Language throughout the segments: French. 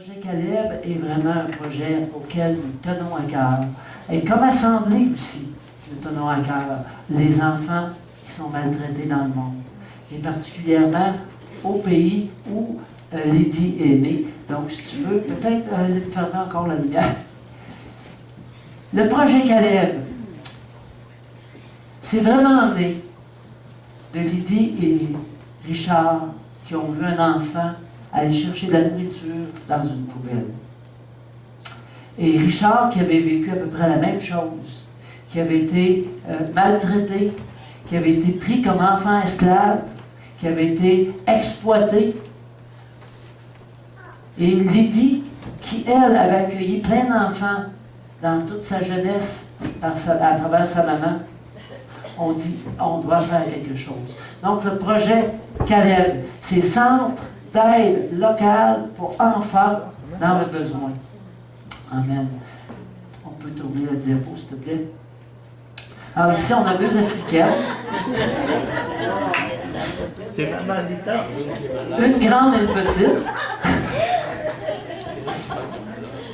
projet Caleb est vraiment un projet auquel nous tenons à cœur. Et comme assemblée aussi, nous tenons à cœur les enfants qui sont maltraités dans le monde. Et particulièrement au pays où Lydie est née. Donc, si tu veux, peut-être fermer encore la lumière. Le projet Caleb, c'est vraiment né de Lydie et Richard qui ont vu un enfant aller chercher de la nourriture dans une poubelle. Et Richard, qui avait vécu à peu près la même chose, qui avait été maltraité, qui avait été pris comme enfant esclave, qui avait été exploité. Et Lydie, qui, elle, avait accueilli plein d'enfants dans toute sa jeunesse à travers sa maman, on dit, on doit faire quelque chose. Donc, le projet Caleb, c'est Centre d'aide locale pour enfants dans le besoin. Amen. On peut tourner la diapo, s'il te plaît. Alors, ici, on a deux Africaines. C'est vraiment l'état. Une grande et une petite.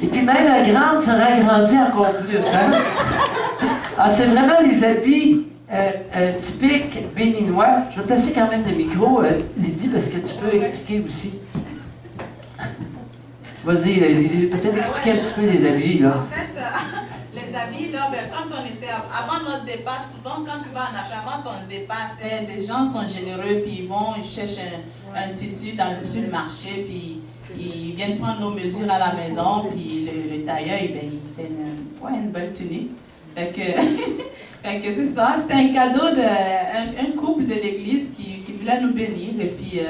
Et puis même la grande sera agrandie encore plus. Hein? Ah, c'est vraiment les habits typiques béninois. Je vais te laisser quand même le micro, Lydie, parce que tu peux expliquer aussi. Vas-y, Lydie, peut-être expliquer un petit peu les habits. Là. En fait, les habits, là, ben, quand on était avant notre départ, souvent quand tu vas en achat, avant ton départ, les gens sont généreux, puis ils vont, ils cherchent un tissu sur le marché, puis ils viennent prendre nos mesures à la maison, puis le tailleur, ben, il fait une belle tunique. Fait que c'est ça, c'était un cadeau d'un couple de l'église qui voulait nous bénir. Et puis,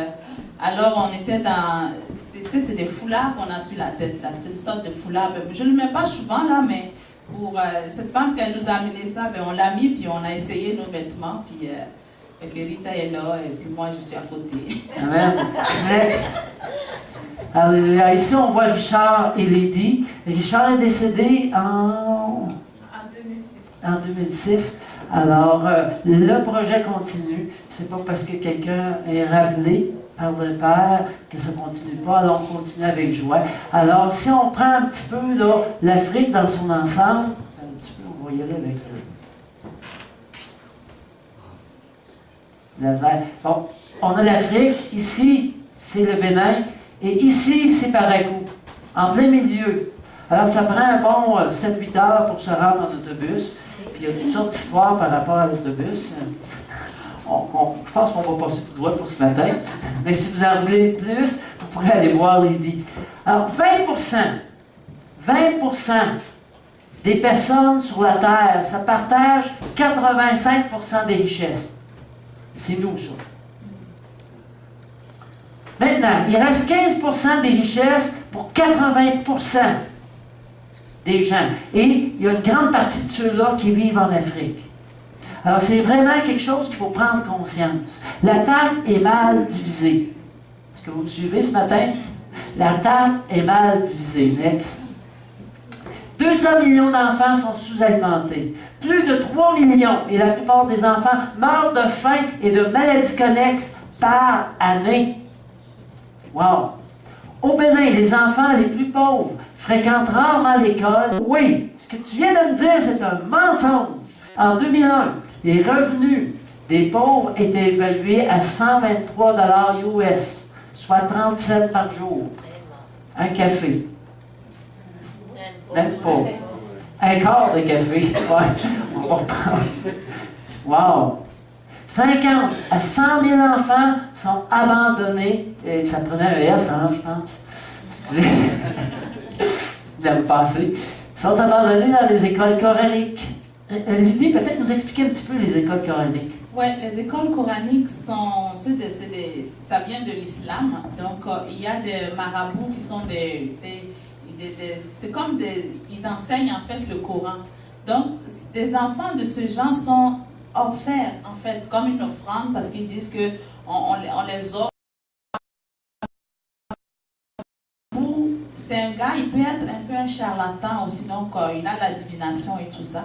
alors on était dans... C'est des foulards qu'on a sur la tête, là. C'est une sorte de foulard. Je ne le mets pas souvent, là, mais pour cette femme qui nous a amené ça, ben, on l'a mis, puis on a essayé nos vêtements, puis Rita est là, et puis moi, je suis à côté. Amen. Next. Alléluia. Ici, on voit Richard et Lydie. Richard est décédé en 2006. Alors, le projet continue. C'est pas parce que quelqu'un est rappelé par le Père que ça ne continue pas. Alors, on continue avec joie. Alors, si on prend un petit peu l'Afrique dans son ensemble, un petit peu, on va y aller avec le laser. Bon, on a l'Afrique. Ici, c'est le Bénin. Et ici, c'est Parakou, en plein milieu. Alors, ça prend un bon 7-8 heures pour se rendre en autobus. Puis, il y a toutes sortes d'histoires par rapport à l'autobus. Je pense qu'on va passer tout droit pour ce matin. Mais si vous en voulez plus, vous pourrez aller voir Lydie. Alors, 20% des personnes sur la Terre, ça partage 85% des richesses. C'est nous, ça. Maintenant, il reste 15% des richesses pour 80% des gens. Et il y a une grande partie de ceux-là qui vivent en Afrique. Alors, c'est vraiment quelque chose qu'il faut prendre conscience. La terre est mal divisée. Est-ce que vous me suivez ce matin? La terre est mal divisée. Next. 200 millions d'enfants sont sous-alimentés. Plus de 3 millions, et la plupart des enfants meurent de faim et de maladies connexes par année. Wow! Au Bénin, les enfants les plus pauvres fréquentent rarement l'école. Oui, ce que tu viens de me dire, c'est un mensonge. En 2001, les revenus des pauvres étaient évalués à 123 $ US, soit 30 cents par jour. Un café. Même pas. Un quart de café. Ouais, on va prendre. Wow! 50 à 100 000 enfants sont abandonnés. Et ça prenait un S, hein, je pense. Vous l'avez passé. Ils sont abandonnés dans les écoles coraniques. Lydie, peut-être nous expliquer un petit peu les écoles coraniques. Oui, les écoles coraniques sont, ça vient de l'islam. Donc, il y a des marabouts qui sont c'est comme ils enseignent en fait le Coran. Donc, des enfants de ce genre sont offerts en fait comme une offrande parce qu'ils disent que on les offre. C'est un gars, il peut être un peu un charlatan aussi, donc il a la divination et tout ça.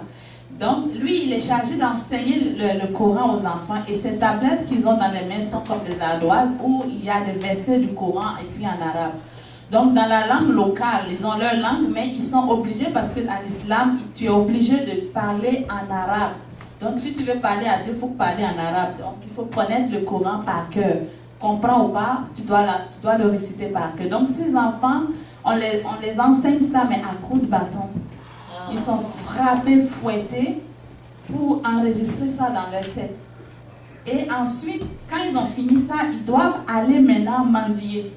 Donc, lui, il est chargé d'enseigner le Coran aux enfants. Et ces tablettes qu'ils ont dans les mains sont comme des ardoises où il y a des versets du Coran écrits en arabe. Donc, dans la langue locale, ils ont leur langue, mais ils sont obligés, parce qu'à l'islam, tu es obligé de parler en arabe. Donc, si tu veux parler à Dieu, il faut parler en arabe. Donc, il faut connaître le Coran par cœur. Comprends ou pas, tu dois le réciter par cœur. Donc, ces enfants, on les enseigne ça, mais à coups de bâton. Ils sont frappés, fouettés pour enregistrer ça dans leur tête. Et ensuite, quand ils ont fini ça, ils doivent aller maintenant mendier.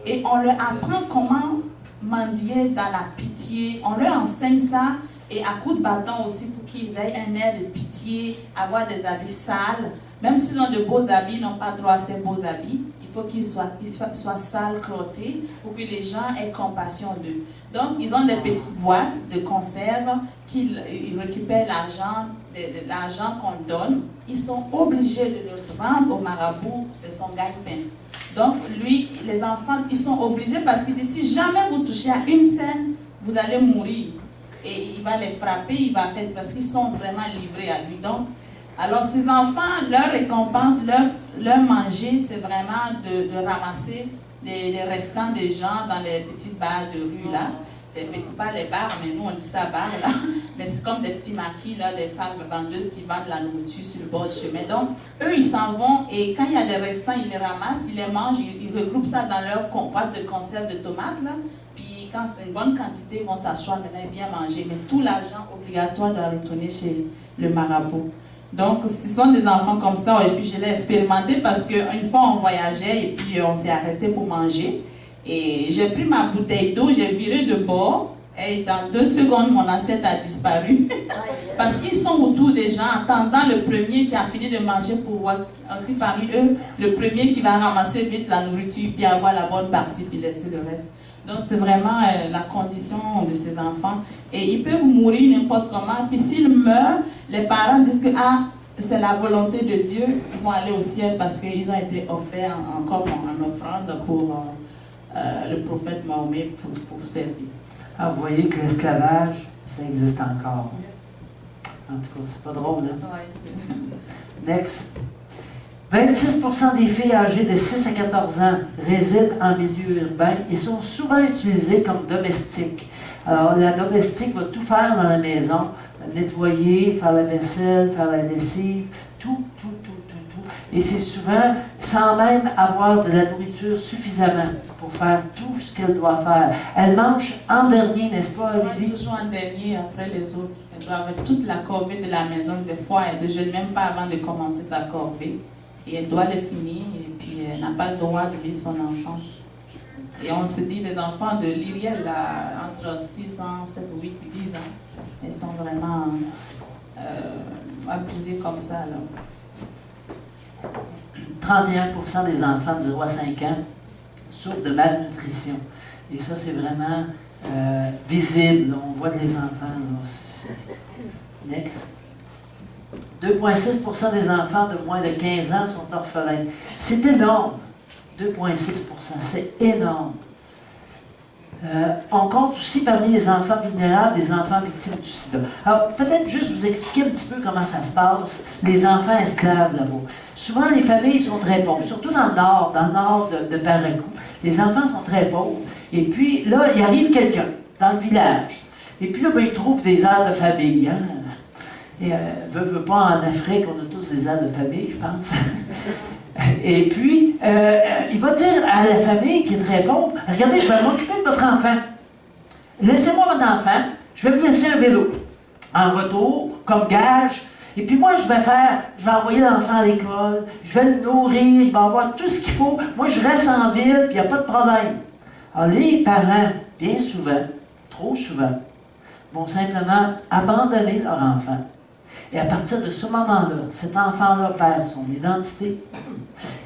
Et on leur apprend comment mendier dans la pitié. On leur enseigne ça, et à coups de bâton aussi, pour qu'ils aient un air de pitié, avoir des habits sales. Même s'ils ont de beaux habits, ils n'ont pas droit à ces beaux habits. Il faut qu'ils soient sales, crottés, pour que les gens aient compassion d'eux. Donc, ils ont des petites boîtes de conserve qu'ils récupèrent l'argent qu'on donne. Ils sont obligés de le rendre au marabout, c'est son gagne-pain. Donc, lui, les enfants, ils sont obligés parce qu'il dit, si jamais vous touchez à une scène, vous allez mourir. Et il va les frapper, il va faire, parce qu'ils sont vraiment livrés à lui. Donc, alors, ces enfants, leur récompense, leur manger, c'est vraiment de ramasser les restants des gens dans les petites barres de rue, là. Pas les bars, mais nous, on dit ça bar, là. Mais c'est comme des petits maquis, là, des femmes vendeuses qui vendent la nourriture sur le bord du chemin. Donc, eux, ils s'en vont, et quand il y a des restants, ils les ramassent, ils les mangent, ils regroupent ça dans leur boîte de conserve de tomates, là. Puis, quand c'est une bonne quantité, ils vont s'asseoir maintenant et bien manger. Mais tout l'argent obligatoire doit retourner chez le marabout. Donc, ce sont des enfants comme ça, et puis je l'ai expérimenté parce qu'une fois on voyageait et puis on s'est arrêté pour manger. Et j'ai pris ma bouteille d'eau, j'ai viré de bord, et dans 2 secondes, mon assiette a disparu. Parce qu'ils sont autour des gens, attendant le premier qui a fini de manger pour voir, aussi parmi eux, le premier qui va ramasser vite la nourriture, puis avoir la bonne partie, puis laisser le reste. Donc, c'est vraiment la condition de ces enfants. Et ils peuvent mourir n'importe comment. Puis s'ils meurent, les parents disent que c'est la volonté de Dieu. Ils vont aller au ciel parce qu'ils ont été offerts encore en offrande pour le prophète Mahomet pour servir. Alors, vous voyez que l'esclavage, ça existe encore. En tout cas, c'est pas drôle, hein? Ouais, c'est... Next. 26% des filles âgées de 6 à 14 ans résident en milieu urbain et sont souvent utilisées comme domestiques. Alors, la domestique va tout faire dans la maison, nettoyer, faire la vaisselle, faire la lessive, tout. Et c'est souvent sans même avoir de la nourriture suffisamment pour faire tout ce qu'elle doit faire. Elle mange en dernier, n'est-ce pas, Olivier? Toujours en dernier après les autres. Elle doit avoir toute la corvée de la maison. Des fois, elle ne déjeune même pas avant de commencer sa corvée. Et elle doit le finir, et puis elle n'a pas le droit de vivre son enfance. Et on se dit, les enfants de l'Iriel, là, entre 6 ans, 7, 8, 10 ans, ils sont vraiment abusés comme ça. Là. 31% des enfants de 0 à 5 ans souffrent de malnutrition. Et ça, c'est vraiment visible. Là. On voit que les enfants... Là, next. 2,6% des enfants de moins de 15 ans sont orphelins. C'est énorme. 2,6%, c'est énorme. On compte aussi parmi les enfants vulnérables des enfants victimes du sida. Alors, peut-être juste vous expliquer un petit peu comment ça se passe, les enfants esclaves là-bas. Souvent, les familles sont très pauvres, surtout dans le nord de Baracou. Les enfants sont très pauvres. Et puis, là, il arrive quelqu'un dans le village. Et puis là, ben, ils trouvent des airs de famille. Hein? Et veut pas en Afrique, on a tous des airs de famille, je pense. Et puis, il va dire à la famille qui est très pauvre, regardez, je vais m'occuper de votre enfant. Laissez-moi votre enfant, je vais vous laisser un vélo. En retour, comme gage. Et puis moi, je vais envoyer l'enfant à l'école, je vais le nourrir, il va avoir tout ce qu'il faut. Moi, je reste en ville, puis il n'y a pas de problème. Alors, les parents, bien souvent, trop souvent, vont simplement abandonner leur enfant. Et à partir de ce moment-là, cet enfant-là perd son identité.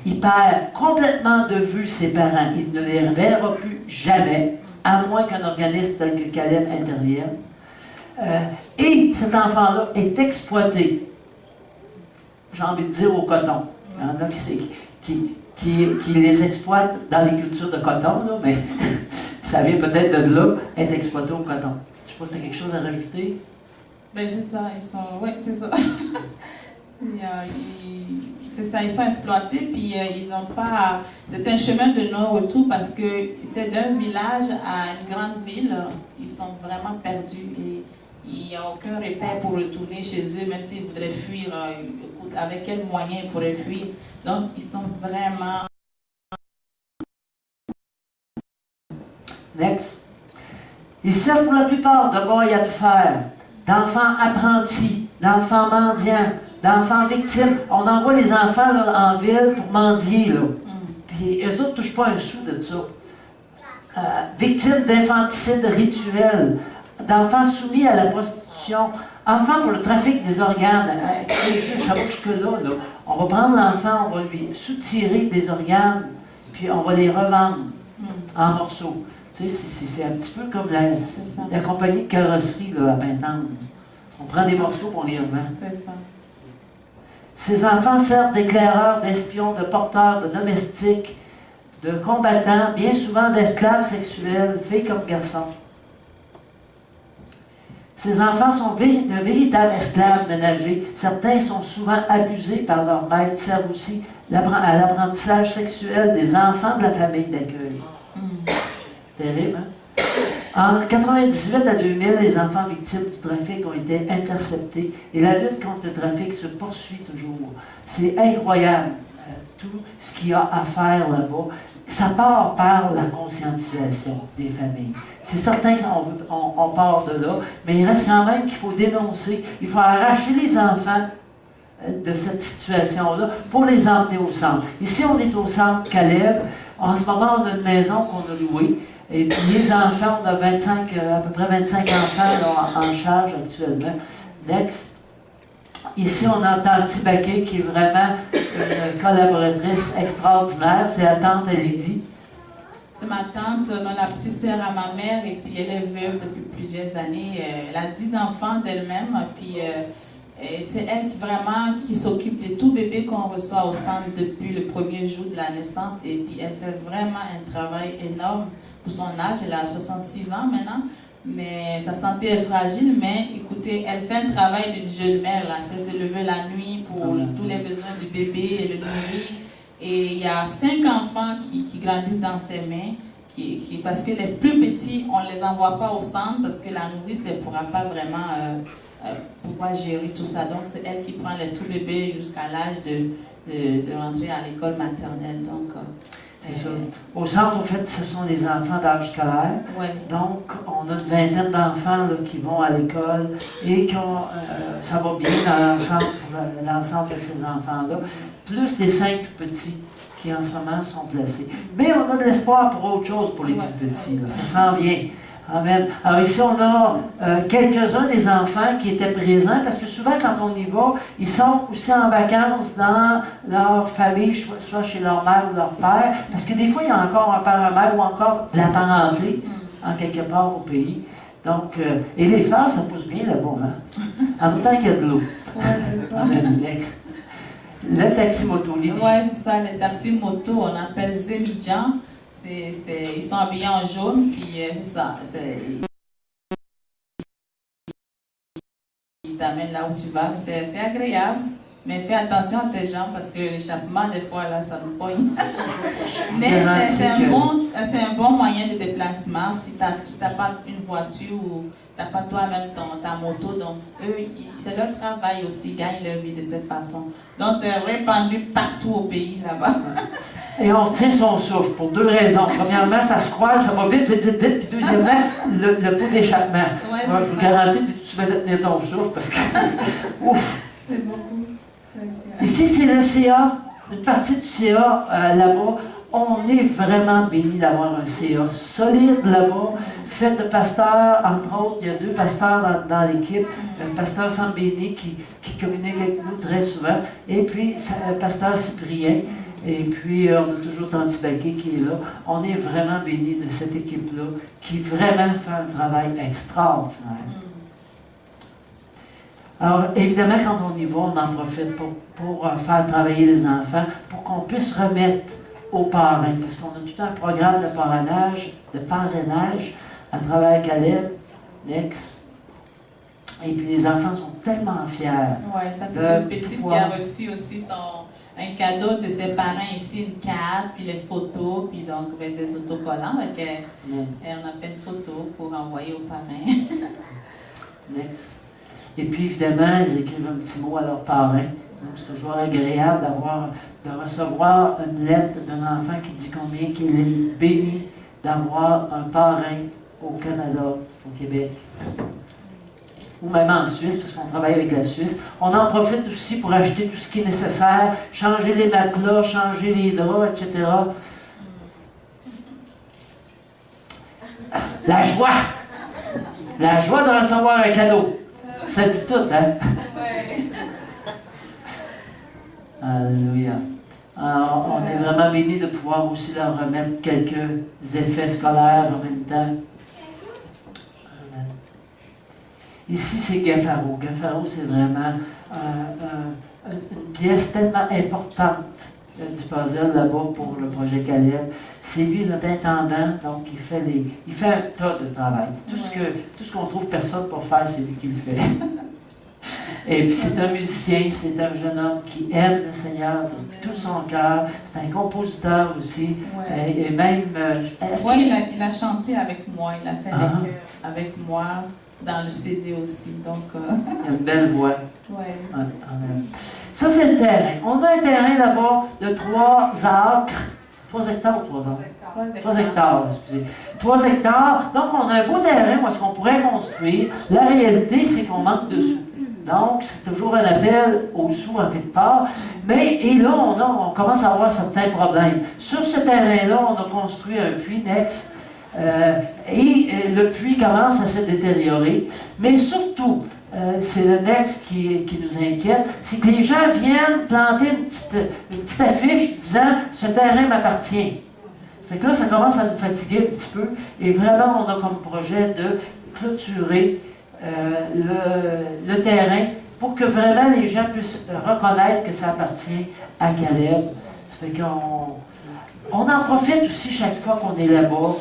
Il perd complètement de vue ses parents. Il ne les reverra plus jamais, à moins qu'un organisme tel que Caleb intervienne. Et cet enfant-là est exploité, j'ai envie de dire, au coton. Il y en a qui les exploitent dans les cultures de coton, là, mais ça vient peut-être de là, être exploité au coton. Je ne sais pas si tu as quelque chose à rajouter. Ben c'est ça, ils sont... Oui, c'est ça. c'est ça, ils sont exploités, puis ils n'ont pas... C'est un chemin de non-retour parce que c'est d'un village à une grande ville, ils sont vraiment perdus et il n'y a aucun repère pour retourner chez eux, même s'ils voudraient fuir, avec quels moyens ils pourraient fuir. Donc, ils sont vraiment... Next. Ils servent pour la plupart de boys à tout faire, d'enfants apprentis, d'enfants mendiants, d'enfants victimes. On envoie les enfants là, en ville pour mendier, là. Puis eux autres ne touchent pas un sou de ça. Victimes d'infanticide rituel, d'enfants soumis à la prostitution, enfants pour le trafic des organes. Ça va jusque-là, là. On va prendre l'enfant, on va lui soutirer des organes, puis on va les revendre en morceaux. Tu sais, c'est un petit peu comme la compagnie de carrosserie là, à Pintante. On prend des morceaux pour les revend. C'est ça. Ces enfants servent d'éclaireurs, d'espions, de porteurs, de domestiques, de combattants, bien souvent d'esclaves sexuels, filles comme garçons. Ces enfants sont de véritables esclaves ménagers. Certains sont souvent abusés par leur maître, servent aussi à l'apprentissage sexuel des enfants de la famille d'accueil. C'est terrible, hein? En 1998 à 2000, les enfants victimes du trafic ont été interceptés et la lutte contre le trafic se poursuit toujours. C'est incroyable, tout ce qu'il y a à faire là-bas. Ça part par la conscientisation des familles. C'est certain qu'on part de là, mais il reste quand même qu'il faut dénoncer. Il faut arracher les enfants de cette situation-là pour les emmener au centre. Ici, on est au centre Caleb. En ce moment, on a une maison qu'on a louée. Et puis les enfants, on a à peu près 25 enfants là, en charge actuellement. Next. Ici, on a Tante Baquet, qui est vraiment une collaboratrice extraordinaire. C'est la tante Lydie. C'est ma tante, la petite sœur à ma mère, et puis elle est veuve depuis plusieurs années. Elle a 10 enfants d'elle-même, puis c'est elle qui s'occupe de tout bébé qu'on reçoit au centre depuis le premier jour de la naissance. Et puis elle fait vraiment un travail énorme pour son âge. Elle a 66 ans maintenant. Mais sa santé est fragile, mais écoutez, elle fait un travail d'une jeune mère, là. C'est se lever la nuit pour tous les besoins du bébé et le nourrir. Et il y a 5 enfants qui grandissent dans ses mains, parce que les plus petits, on ne les envoie pas au centre, parce que la nourrice, elle ne pourra pas vraiment pouvoir gérer tout ça. Donc c'est elle qui prend les tout bébés jusqu'à l'âge de rentrer à l'école maternelle. Donc, c'est ça. Au centre, en fait, ce sont des enfants d'âge scolaire. Ouais. Donc, on a une vingtaine d'enfants là, qui vont à l'école et ça va bien dans l'ensemble de ces enfants-là, plus les 5 petits qui en ce moment sont placés. Mais on a de l'espoir pour autre chose pour les plus petits. Là. Ça s'en vient. Amen. Alors ici, on a quelques-uns des enfants qui étaient présents, parce que souvent, quand on y va, ils sont aussi en vacances dans leur famille, soit chez leur mère ou leur père, parce que des fois, il y a encore un père, un mère, ou encore de la parenté, en quelque part au pays. Donc, et les fleurs, ça pousse bien là-bas, hein? En même temps qu'il y a de l'eau. Oui, c'est ça. Amen. Le taxi-moto, Oui, c'est ça, les taxis-moto, on appelle Zemidjan. Ils sont habillés en jaune, puis c'est ça. Ils t'amènent là où tu vas. C'est agréable, mais fais attention à tes jambes parce que l'échappement, des fois, là, ça nous pogne. Mais c'est un bon moyen de déplacement si tu n'as pas une voiture ou tu n'as pas toi-même ta moto. Donc, eux, c'est leur travail aussi, ils gagnent leur vie de cette façon. Donc, c'est répandu partout au pays là-bas. Et on retient son souffle pour 2 raisons. Premièrement, ça se croise, ça va vite. Puis deuxièmement, le pot d'échappement. Ouais, moi, je vous garantis que tu vas tenir ton souffle parce que... Ouf! C'est beaucoup. Ici, c'est le CA. Une partie du CA là-bas. On est vraiment béni d'avoir un CA solide là-bas, fait de pasteurs, entre autres. Il y a 2 pasteurs dans l'équipe. Le pasteur Sambéni qui communique avec nous très souvent. Et puis, le pasteur Cyprien. Et puis, on a toujours Tante Baquet qui est là. On est vraiment bénis de cette équipe-là qui vraiment fait un travail extraordinaire. Alors, évidemment, quand on y va, on en profite pour faire travailler les enfants, pour qu'on puisse remettre aux parrains, parce qu'on a tout un programme de parrainage à travers Caleb, Next. Et puis, les enfants sont tellement fiers. Oui, ça, c'est une petite qui a reçu aussi un cadeau de ses parents ici, une carte, puis les photos, puis donc avec des autocollants. Et on a fait une photo pour envoyer aux parrains. Next. Et puis, évidemment, ils écrivent un petit mot à leurs parents. Donc, c'est toujours agréable de recevoir une lettre d'un enfant qui dit combien qu'il est béni d'avoir un parrain au Canada, au Québec. Ou même en Suisse, parce qu'on travaille avec la Suisse. On en profite aussi pour acheter tout ce qui est nécessaire, changer les matelas, changer les draps, etc. La joie! La joie de recevoir un cadeau. Ça dit tout, hein? Ouais. Alléluia. Alors, on est vraiment bénis de pouvoir aussi leur remettre quelques effets scolaires en même temps. Amen. Ici, c'est Gaffaro. Gaffaro, c'est vraiment une pièce tellement importante du puzzle là-bas pour le projet Caleb. C'est lui notre intendant, donc il fait un tas de travail. Tout ce qu'on trouve personne pour faire, c'est lui qui le fait. Et puis c'est un musicien, c'est un jeune homme qui aime le Seigneur de tout son cœur. C'est un compositeur aussi. Ouais. Et même... il a chanté avec moi, il a fait les chœurs avec moi dans le CD aussi. Donc, il a une belle voix. Ouais. Amen. Ça, c'est le terrain. On a un terrain là-bas de 3 acres. 3 hectares ou 3 acres? 3 hectares, excusez. 3 hectares. Donc, on a un beau terrain où est-ce qu'on pourrait construire. La réalité, c'est qu'on manque de sous. Donc, c'est toujours un appel aux sous en quelque part. Et là, on commence à avoir certains problèmes. Sur ce terrain-là, on a construit un puits next. Et le puits commence à se détériorer. Mais surtout, c'est le next qui nous inquiète, c'est que les gens viennent planter une petite affiche disant « Ce terrain m'appartient ». Fait que là, ça commence à nous fatiguer un petit peu. Et vraiment, on a comme projet de clôturer le terrain pour que vraiment les gens puissent reconnaître que ça appartient à Caleb. Ça fait qu'on en profite aussi chaque fois qu'on est là-bas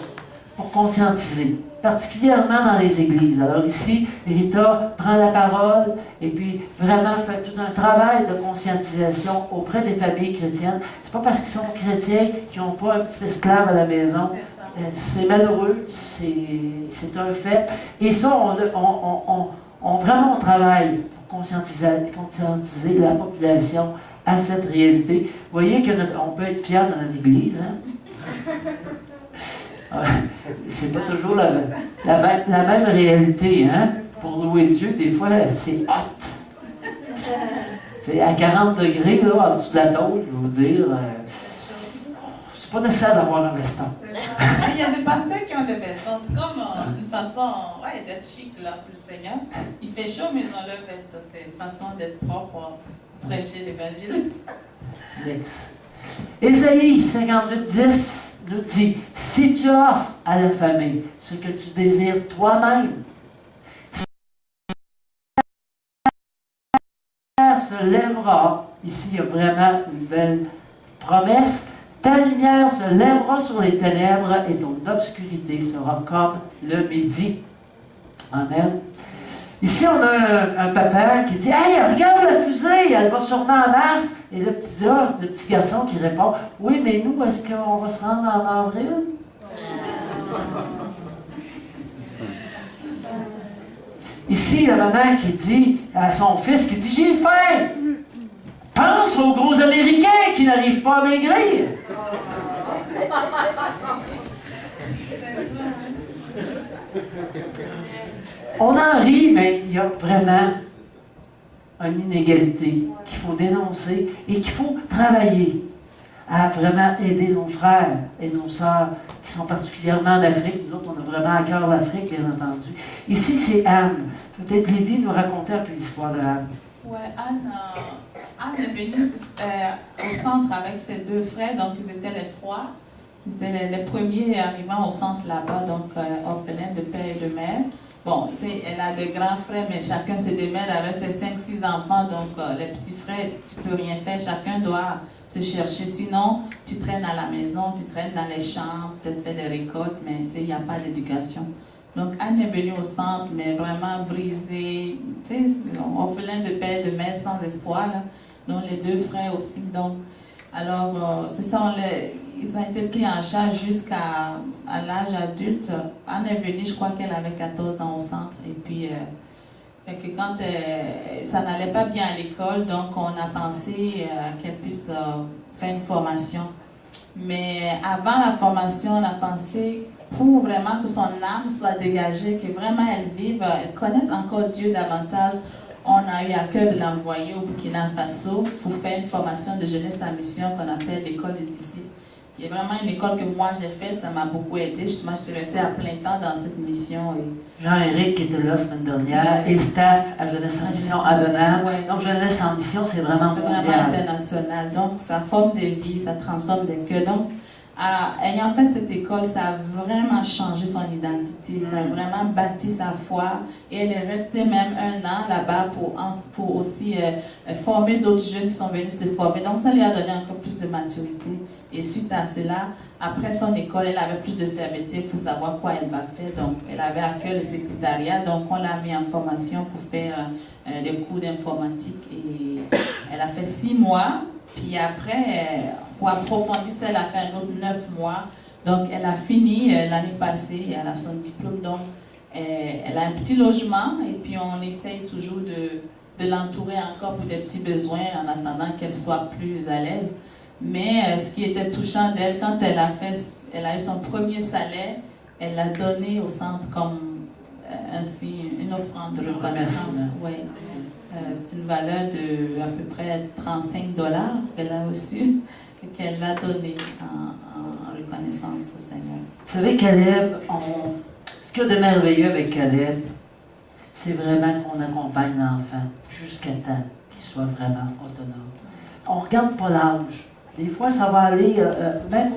pour conscientiser, particulièrement dans les églises. Alors ici, Rita prend la parole et puis vraiment fait tout un travail de conscientisation auprès des familles chrétiennes. C'est pas parce qu'ils sont chrétiens qu'ils n'ont pas un petit esclave à la maison. C'est malheureux, c'est un fait. Et ça, on travaille pour conscientiser la population à cette réalité. Vous voyez qu'on peut être fier dans notre Église, hein? C'est pas toujours la même réalité, hein? Pour louer Dieu, des fois, c'est hot. C'est à 40 degrés, là, en dessous de la tôle, je vais vous dire. C'est pas nécessaire d'avoir un veston. Il y a des pasteurs qui ont des vestons. C'est comme une façon d'être chic là, pour le Seigneur. Il fait chaud, mais ils ont leur veste. C'est une façon d'être propre pour prêcher l'Évangile. Next. Ésaïe 58:10 nous dit « Si tu offres à la famille ce que tu désires toi-même, si la lumière se lèvera, ici il y a vraiment une belle promesse, ta lumière se lèvera sur les ténèbres et ton obscurité sera comme le midi. » Amen. Ici, on a un papa qui dit « Hey, regarde la fusée, elle va sûrement en Mars. » Et le petit garçon qui répond « Oui, mais nous, est-ce qu'on va se rendre en avril? » Ici, il y a maman qui dit à son fils, qui dit « J'ai faim! Pense aux gros Américains qui n'arrivent pas à maigrir! » On en rit, mais il y a vraiment une inégalité qu'il faut dénoncer et qu'il faut travailler à vraiment aider nos frères et nos sœurs qui sont particulièrement en Afrique. Nous autres, on a vraiment à cœur l'Afrique, bien entendu. Ici, c'est Anne. Peut-être Lydie nous raconter un peu l'histoire de Anne. Oui, Anne est venue au centre avec ses 2 frères, donc ils étaient les 3. Ils étaient les premiers arrivant au centre là-bas, donc orphelins de père et de mère. Bon, elle a des grands frères, mais chacun se démène avec ses 5-6 enfants, donc les petits frères, tu ne peux rien faire, chacun doit se chercher. Sinon, tu traînes à la maison, tu traînes dans les champs, peut-être faire des récoltes, mais il n'y a pas d'éducation. Donc Anne est venue au centre, mais vraiment brisée, tu sais, orphelin de père et de mère, sans espoir, là. dont les 2 frères aussi. Donc, alors, c'est ça, ils ont été pris en charge jusqu'à l'âge adulte. Anne est venue, je crois qu'elle avait 14 ans au centre. Et puis, fait que quand ça n'allait pas bien à l'école, donc on a pensé qu'elle puisse faire une formation. Mais avant la formation, on a pensé pour vraiment que son âme soit dégagée, que vraiment elle vive, elle connaisse encore Dieu davantage. On a eu à cœur de l'envoyer au Burkina Faso pour faire une formation de jeunesse à mission qu'on appelle l'école des disciples. Il y a vraiment une école que moi j'ai faite, ça m'a beaucoup aidé. Justement, je suis restée à plein temps dans cette mission. Jean-Éric qui était là la semaine dernière et staff à Jeunesse en Mission à Donald. Ouais. Donc, Jeunesse en Mission, c'est vraiment mondial. C'est vraiment international. Donc, ça forme des vies, ça transforme des cœurs. Donc, ayant fait cette école, ça a vraiment changé son identité, ça a vraiment bâti sa foi. Et elle est restée même 1 an là-bas pour aussi former d'autres jeunes qui sont venus se former. Donc, ça lui a donné encore plus de maturité. Et suite à cela, après son école, elle avait plus de fermeté pour savoir quoi elle va faire. Donc, elle avait à cœur le secrétariat. Donc, on l'a mis en formation pour faire des cours d'informatique. Et elle a fait 6 mois. Puis après, pour approfondir ça, elle a fait un autre 9 mois. Donc, elle a fini l'année passée. Elle a son diplôme. Donc, elle a un petit logement. Et puis, on essaye toujours de l'entourer encore pour des petits besoins en attendant qu'elle soit plus à l'aise. Mais ce qui était touchant d'elle, quand elle a eu son premier salaire, elle l'a donné au centre comme une offrande de reconnaissance. Oui. C'est une valeur de à peu près 35 $ qu'elle a reçue et qu'elle l'a donné en reconnaissance au Seigneur. Vous savez, Caleb, ce qu'il y a de merveilleux avec Caleb, c'est vraiment qu'on accompagne l'enfant jusqu'à temps qu'il soit vraiment autonome. On ne regarde pas l'âge. Des fois, ça va aller même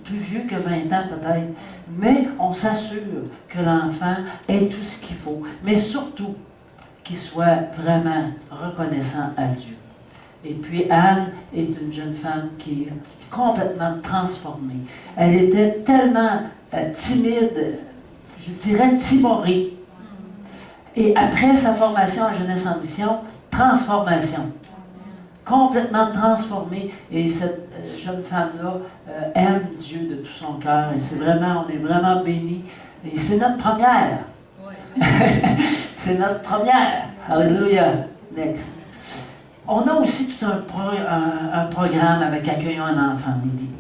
plus vieux que 20 ans peut-être. Mais on s'assure que l'enfant ait tout ce qu'il faut. Mais surtout, qu'il soit vraiment reconnaissant à Dieu. Et puis Anne est une jeune femme qui est complètement transformée. Elle était tellement timide, je dirais timorée. Et après sa formation en Jeunesse en Mission, transformation. Complètement transformée. Et cette jeune femme-là aime Dieu de tout son cœur. Et on est vraiment bénis. Et c'est notre première. C'est notre première. Alléluia. Next. On a aussi tout un programme avec Accueillons un enfant, Lydie.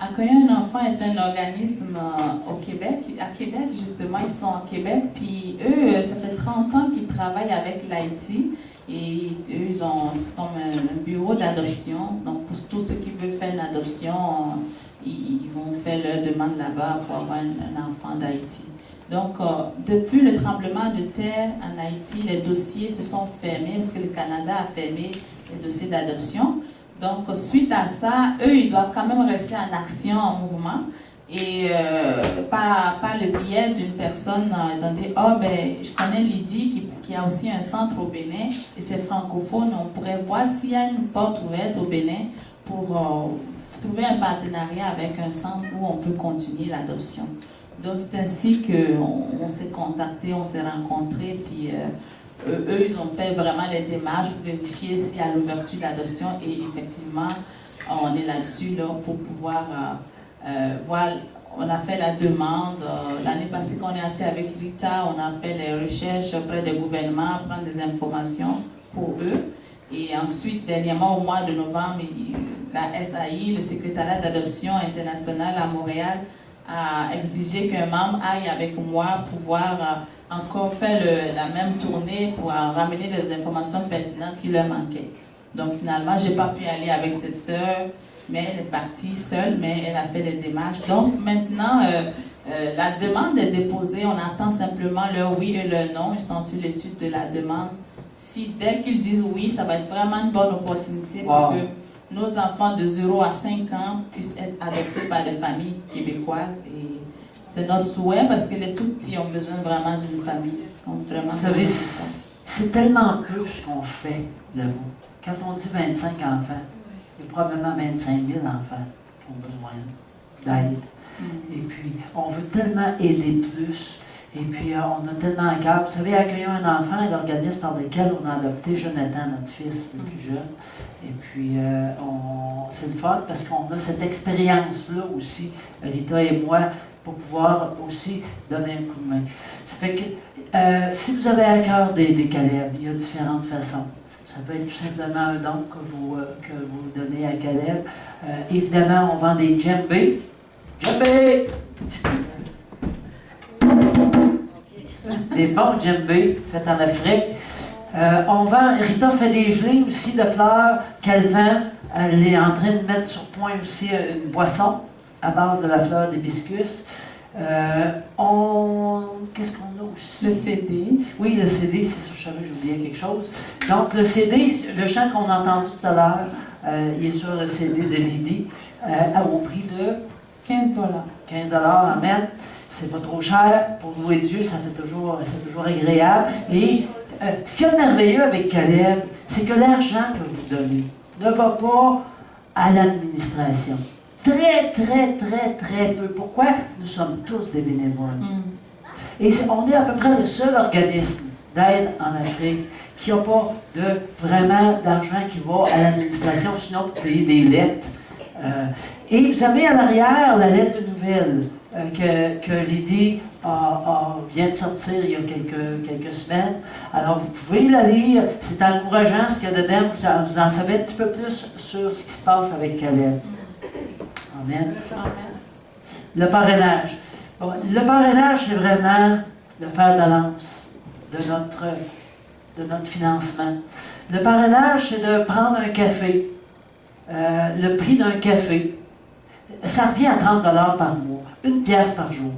Accueillons un enfant est un organisme au Québec. À Québec, justement, ils sont à Québec. Puis eux, ça fait 30 ans qu'ils travaillent avec l'Haïti. Et eux, ils ont comme un bureau d'adoption. Donc, pour tous ceux qui veulent faire une adoption, ils vont faire leur demande là-bas pour avoir un enfant d'Haïti. Donc, depuis le tremblement de terre en Haïti, les dossiers se sont fermés parce que le Canada a fermé les dossiers d'adoption. Donc, suite à ça, eux, ils doivent quand même rester en action, en mouvement. Et par le biais d'une personne, ils ont dit, oh, ben, je connais Lydie qui a aussi un centre au Bénin et c'est francophone. On pourrait voir s'il y a une porte ouverte au Bénin pour trouver un partenariat avec un centre où on peut continuer l'adoption. Donc, c'est ainsi qu'on s'est contactés, on s'est rencontrés, puis eux, ils ont fait vraiment les démarches pour vérifier s'il y a l'ouverture de l'adoption. Et effectivement, on est là-dessus là, pour pouvoir voir. On a fait la demande. L'année passée, quand on est parti avec Rita, on a fait les recherches auprès des gouvernements, prendre des informations pour eux. Et ensuite, dernièrement, au mois de novembre, la SAI, le secrétariat d'adoption internationale à Montréal, a exigé qu'un membre aille avec moi pour pouvoir encore faire la même tournée pour ramener des informations pertinentes qui leur manquaient. Donc finalement, je n'ai pas pu aller avec cette sœur, mais elle est partie seule, mais elle a fait des démarches. Donc maintenant, la demande est déposée, on attend simplement leur oui et leur non. Ils sont sur l'étude de la demande. Si dès qu'ils disent oui, ça va être vraiment une bonne opportunité pour que nos enfants de 0 à 5 ans puissent être adoptés par des familles québécoises. Et c'est notre souhait parce que les tout-petits ont besoin vraiment d'une famille. Vous savez, c'est tellement peu ce qu'on fait là-bas. Quand on dit 25 enfants, il y a probablement 25 000 enfants qui ont besoin d'aide. Et puis, on veut tellement aider plus. Et puis, on a tellement à cœur. Vous savez, Accueillons un enfant est l'organisme par lequel on a adopté Jonathan, notre fils le plus jeune. Et puis, c'est le fun parce qu'on a cette expérience-là aussi, Rita et moi, pour pouvoir aussi donner un coup de main. Ça fait que, si vous avez à cœur des Caleb, il y a différentes façons. Ça peut être tout simplement un don que vous donnez à Caleb. Évidemment, on vend des djembés. Djembés! Des bons djembés faits en Afrique. On vend, Rita fait des gelées aussi de fleurs qu'elle vend. Elle est en train de mettre sur point aussi une boisson à base de la fleur d'hibiscus. Qu'est-ce qu'on a aussi? Le CD. Oui, le CD, c'est ça, je savais, j'oubliais quelque chose. Donc, le CD, le chant qu'on a entendu tout à l'heure, il est sur le CD de Lydie, au prix de 15 $. 15 $, amen. C'est pas trop cher. Pour louer Dieu, c'est toujours agréable. Et ce qui est merveilleux avec Caleb, c'est que l'argent que vous donnez ne va pas à l'administration. Très, très, très, très peu. Pourquoi? Nous sommes tous des bénévoles. Et on est à peu près le seul organisme d'aide en Afrique qui n'a pas vraiment d'argent qui va à l'administration, sinon pour payer des lettres. Et vous avez à l'arrière la lettre de nouvelles que Lydie vient de sortir il y a quelques semaines. Alors, vous pouvez la lire. C'est encourageant ce qu'il y a dedans. Vous en savez un petit peu plus sur ce qui se passe avec Caleb. Amen. Le parrainage. Bon, le parrainage, c'est vraiment le fer de lance de notre financement. Le parrainage, c'est de prendre un café. Le prix d'un café, ça revient à 30 $ par mois, 1 pièce par jour.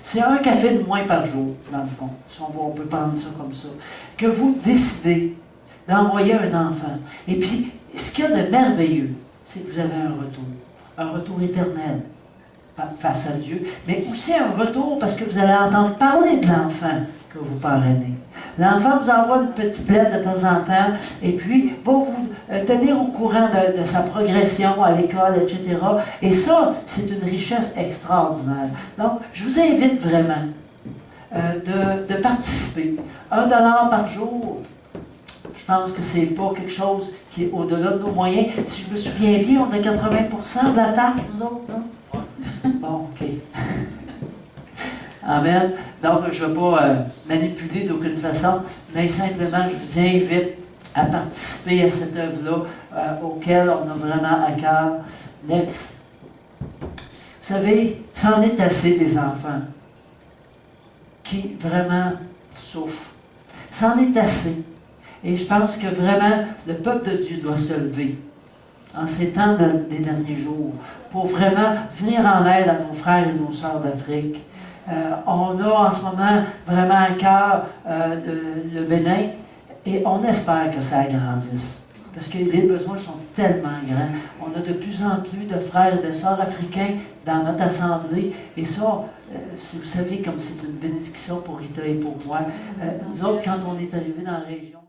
C'est un café de moins par jour, dans le fond, si on peut prendre ça comme ça, que vous décidez d'envoyer à un enfant. Et puis, ce qu'il y a de merveilleux, c'est que vous avez un retour éternel face à Dieu, mais aussi un retour parce que vous allez entendre parler de l'enfant que vous parrainez. L'enfant vous envoie une petite lettre de temps en temps et puis va vous tenir au courant de sa progression à l'école, etc. Et ça, c'est une richesse extraordinaire. Donc, je vous invite vraiment de participer. 1 $ par jour, je pense que c'est pas quelque chose qui est au-delà de nos moyens. Si je me souviens bien, on a 80% de la tarte, nous autres, non? Bon, OK. Amen. Donc, je ne vais pas manipuler d'aucune façon, mais simplement, je vous invite à participer à cette œuvre-là auquel on a vraiment à cœur. Next. Vous savez, c'en est assez des enfants qui vraiment souffrent. C'en est assez. Et je pense que vraiment, le peuple de Dieu doit se lever en ces temps des derniers jours pour vraiment venir en aide à nos frères et nos sœurs d'Afrique. On a en ce moment vraiment à cœur le Bénin et on espère que ça agrandisse. Parce que les besoins sont tellement grands. On a de plus en plus de frères et de sœurs africains dans notre assemblée. Et ça, si vous savez, comme c'est une bénédiction pour Rita et pour moi, nous autres, quand on est arrivés dans la région,